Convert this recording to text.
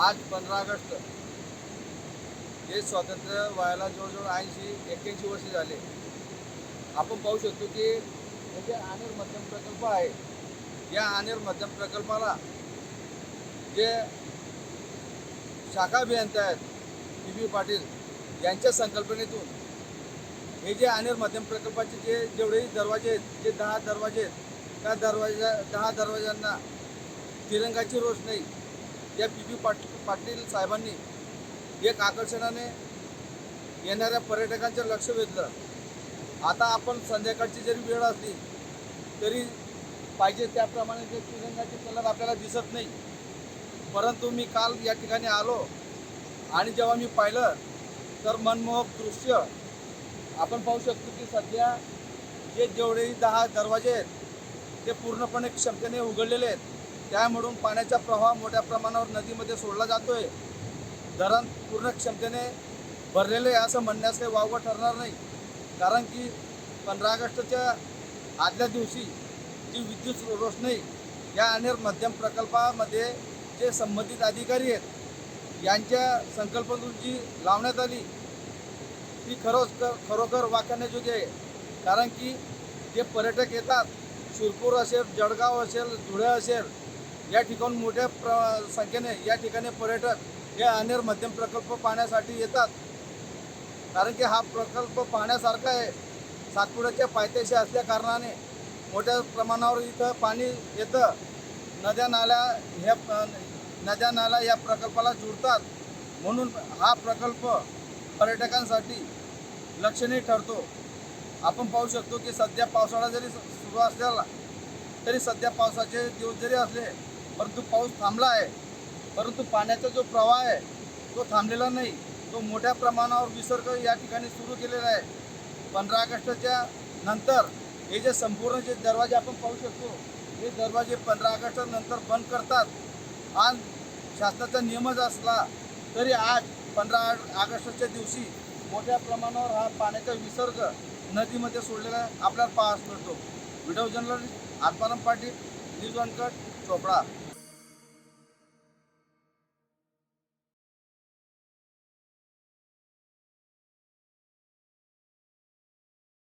आज 15 ऑगस्ट हे स्वातंत्र्य व्हायला जवळजवळ 81 वर्ष झाले. आपण पाहू शकतो की हे जे आनेर मध्यम प्रकल्प आहे, या आनेर मध्यम प्रकल्पाला जे शाखा अभियंता आहेत PB पाटील यांच्या संकल्पनेतून हे जे आनेर मध्यम प्रकल्पाचे जेवढेही दरवाजे आहेत, जे 10 दरवाजे आहेत, त्या 10 दरवाजांना तिरंगाची रोषणाई या PB पाटील साहेबांनी एक आकर्षणाने येणाऱ्या पर्यटकांचं लक्ष वेधलं. आता आपण संध्याकाळची जरी वेळ असली तरी पाहिजे त्याप्रमाणे ते तिरंगाचे कलर आपल्याला दिसत नाही. परंतु मी काल या ठिकाणी आलो आणि जेव्हा मी पाहिलं तर मनमोहक दृश्य आपण पाहू शकतो की सध्या जेवढेही 10 दरवाजे आहेत ते पूर्णपणे क्षमतेने उघडलेले आहेत. त्यामुळे पाण्याचा प्रवाह मोठ्या प्रमाणावर नदीमध्ये सोडला जातोय. धरण पूर्ण क्षमतेने भरलेले आहे असं म्हणण्यास काही वावगं ठरणार नाही. कारण की 15 ऑगस्टच्या आदल्या दिवशी जी विद्युत रोषणाई या आनेर मध्यम प्रकल्पामध्ये जे संबंधित अधिकारी आहेत यांच्या संकल्पनेतून जी लावण्यात आली ती खरोखर वाखाणण्याजोगी आहे. कारण की जे पर्यटक येतात, शिरपूर असेल, जळगाव असेल, धुळे असेल, या ठिकाणी मोठ्या संख्येने या ठिकाणी पर्यटक हे आनेर मध्यम प्रकल्प पाहण्यासाठी येतात. कारण की हा प्रकल्प पाहण्यासारखा आहे. सातपुड्याच्या पायथ्याशी असल्या कारणाने मोठ्या प्रमाणावर इथं पाणी येतं. नद्या नाल्या या प्रकल्पाला जुळतात. म्हणून हा प्रकल्प पर्यटकांसाठी लक्षणीय ठरतो. आपण पाहू शकतो की सध्या पावसाळा जरी सुरू असलेला तरी सध्या पावसाचे दिवस जरी असले परंतु पाऊस थांबला आहे. परंतु पाण्याचा जो प्रवाह आहे तो थांबलेला नाही. तो मोठ्या प्रमाणावर विसर्ग या ठिकाणी सुरू केलेला आहे. 15 ऑगस्टच्या नंतर हे जे संपूर्ण जे दरवाजे आपण पाहू शकतो हे दरवाजे 15 ऑगस्टनंतर बंद करतात. आज शासनाचा नियमच असला तरी आज 15 ऑगस्टच्या दिवशी मोठ्या प्रमाणावर हा पाण्याचा विसर्ग नदीमध्ये सोडलेला आपल्याला पाहायला मिळतो. Video journalist Atmaram Patil, news uncut, Chopra.